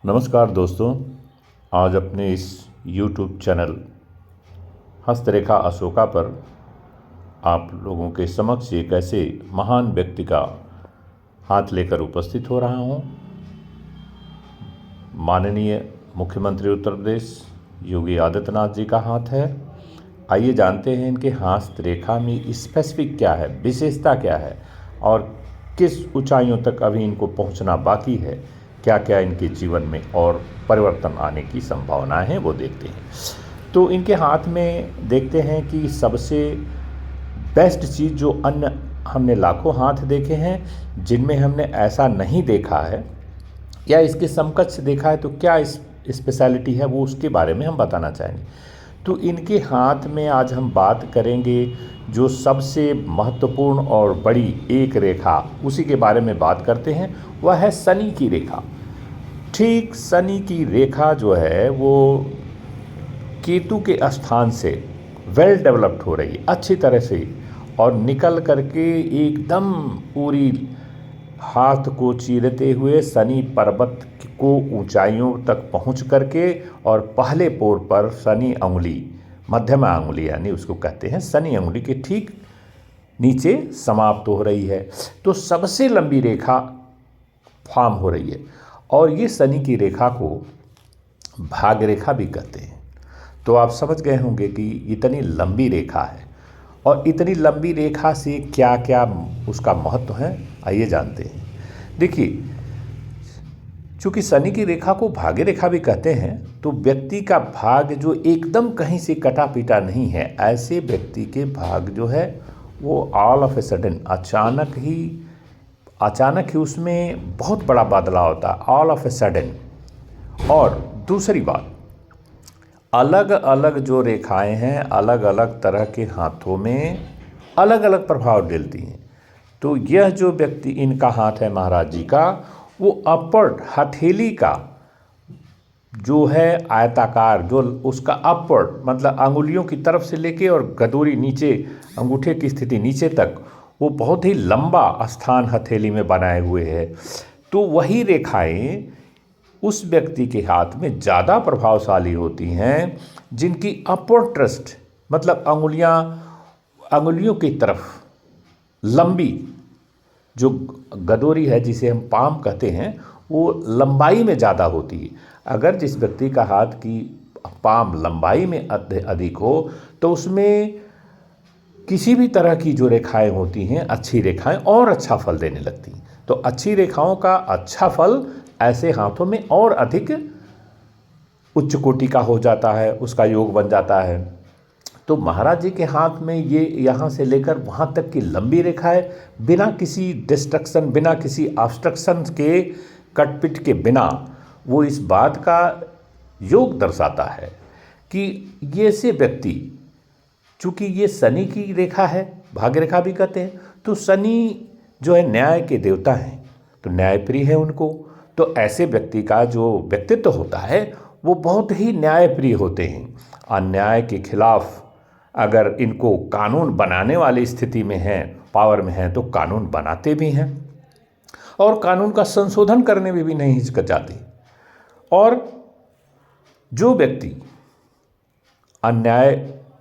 नमस्कार दोस्तों, आज अपने इस YouTube चैनल हस्तरेखा अशोका पर आप लोगों के समक्ष एक ऐसे महान व्यक्ति का हाथ लेकर उपस्थित हो रहा हूं। माननीय मुख्यमंत्री उत्तर प्रदेश योगी आदित्यनाथ जी का हाथ है। आइए जानते हैं इनके हस्तरेखा में स्पेसिफिक क्या है, विशेषता क्या है और किस ऊंचाइयों तक अभी इनको पहुंचना बाकी है, क्या क्या इनके जीवन में और परिवर्तन आने की संभावनाएं हैं वो देखते हैं। तो इनके हाथ में देखते हैं कि सबसे बेस्ट चीज़ जो अन्य हमने लाखों हाथ देखे हैं जिनमें हमने ऐसा नहीं देखा है या इसके समकक्ष देखा है, तो क्या इस स्पेशलिटी है वो उसके बारे में हम बताना चाहेंगे। तो इनके हाथ में आज हम बात करेंगे जो सबसे महत्वपूर्ण और बड़ी एक रेखा, उसी के बारे में बात करते हैं। वह है शनि की रेखा। ठीक शनि की रेखा जो है वो केतु के स्थान से वेल डेवलप्ड हो रही है अच्छी तरह से, और निकल करके एकदम पूरी हाथ को चीरते हुए शनि पर्वत को ऊंचाइयों तक पहुंच करके और पहले पोर पर शनि अंगुली, मध्यमा अंगुली यानी उसको कहते हैं, शनि अंगुली के ठीक नीचे समाप्त हो रही है। तो सबसे लंबी रेखा फॉर्म हो रही है और ये शनि की रेखा को भाग्य रेखा भी कहते हैं। तो आप समझ गए होंगे कि इतनी लंबी रेखा है और इतनी लंबी रेखा से क्या क्या उसका महत्व है, आइए जानते हैं। देखिए, चूँकि शनि की रेखा को भाग्य रेखा भी कहते हैं, तो व्यक्ति का भाग्य जो एकदम कहीं से कटा पीटा नहीं है, ऐसे व्यक्ति के भाग्य जो है वो ऑल ऑफ ए सडन अचानक ही उसमें बहुत बड़ा बदलाव होता है, ऑल ऑफ ए सडन। और दूसरी बात, अलग अलग जो रेखाएं हैं अलग अलग तरह के हाथों में अलग अलग प्रभाव डालती हैं। तो यह जो व्यक्ति, इनका हाथ है महाराज जी का, वो अपवर्ड हथेली का जो है आयताकार, जो उसका अपवर्ड मतलब अंगुलियों की तरफ से लेके और गदोरी नीचे, अंगूठे की स्थिति नीचे तक, वो बहुत ही लंबा स्थान हथेली में बनाए हुए है। तो वही रेखाएं उस व्यक्ति के हाथ में ज़्यादा प्रभावशाली होती हैं जिनकी अपवर्ड ट्रस्ट मतलब अंगुलियों की तरफ लंबी जो गदोरी है, जिसे हम पाम कहते हैं, वो लंबाई में ज़्यादा होती है। अगर जिस व्यक्ति का हाथ की पाम लंबाई में अधिक हो तो उसमें किसी भी तरह की जो रेखाएं होती हैं, अच्छी रेखाएं, और अच्छा फल देने लगती हैं। तो अच्छी रेखाओं का अच्छा फल ऐसे हाथों में और अधिक उच्च कोटि का हो जाता है, उसका योग बन जाता है। तो महाराज जी के हाथ में ये यहाँ से लेकर वहाँ तक की लंबी रेखा है, बिना किसी डिस्ट्रक्शन, बिना किसी ऑब्स्ट्रक्शन के, कटपिट के बिना, वो इस बात का योग दर्शाता है कि ये से व्यक्ति, चूँकि ये शनि की रेखा है, भाग्य रेखा भी कहते हैं, तो शनि जो है न्याय के देवता हैं, तो न्यायप्रिय है उनको। तो ऐसे व्यक्ति का जो व्यक्तित्व होता है वो बहुत ही न्यायप्रिय होते हैं। अन्याय के खिलाफ अगर इनको कानून बनाने वाली स्थिति में हैं, पावर में हैं, तो कानून बनाते भी हैं और कानून का संशोधन करने में भी नहीं हिचकिचाते। और जो व्यक्ति अन्याय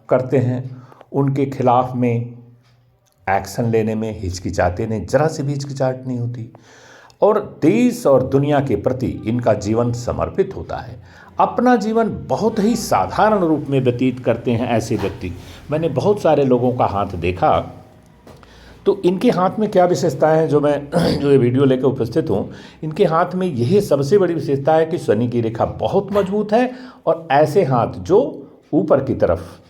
करते हैं उनके खिलाफ में एक्शन लेने में हिचकिचाते नहीं, जरा से भी हिचकिचाहट नहीं होती, और देश और दुनिया के प्रति इनका जीवन समर्पित होता है। अपना जीवन बहुत ही साधारण रूप में व्यतीत करते हैं ऐसे व्यक्ति। मैंने बहुत सारे लोगों का हाथ देखा। तो इनके हाथ में क्या विशेषताएं हैं, जो ये वीडियो लेकर उपस्थित हूँ, इनके हाथ में यही सबसे बड़ी विशेषता है कि शनि की रेखा बहुत मजबूत है, और ऐसे हाथ जो ऊपर की तरफ,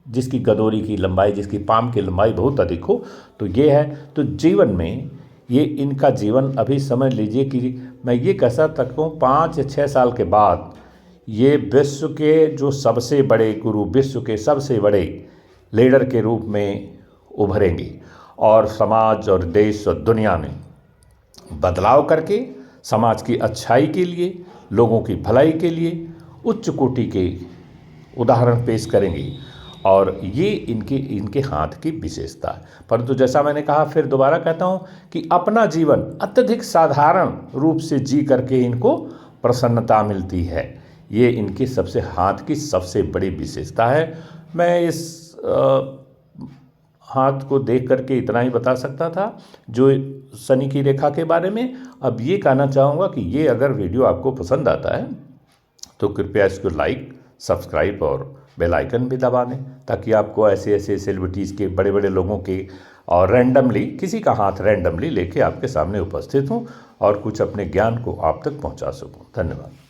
जिसकी गदोरी की लंबाई, जिसकी पाम की लंबाई बहुत अधिक हो, तो ये है। तो जीवन में ये इनका जीवन अभी समझ लीजिए कि मैं ये कह सकता हूँ 5 या 6 साल के बाद ये विश्व के जो सबसे बड़े गुरु, विश्व के सबसे बड़े लीडर के रूप में उभरेंगे और समाज और देश और दुनिया में बदलाव करके समाज की अच्छाई के लिए, लोगों की भलाई के लिए उच्च कोटि के उदाहरण पेश करेंगे। और ये इनके हाथ की विशेषता है। परंतु जैसा मैंने कहा, फिर दोबारा कहता हूँ कि अपना जीवन अत्यधिक साधारण रूप से जी करके इनको प्रसन्नता मिलती है। ये इनके सबसे हाथ की सबसे बड़ी विशेषता है। मैं इस हाथ को देख करके इतना ही बता सकता था जो शनि की रेखा के बारे में। अब ये कहना चाहूँगा कि ये अगर वीडियो आपको पसंद आता है तो कृपया इसको लाइक, सब्सक्राइब और बेल आइकन भी दबा दें, ताकि आपको ऐसे ऐसे सेलिब्रिटीज़ के, बड़े बड़े लोगों के और रैंडमली किसी का हाथ रैंडमली लेके आपके सामने उपस्थित हूँ और कुछ अपने ज्ञान को आप तक पहुँचा सकूँ। धन्यवाद।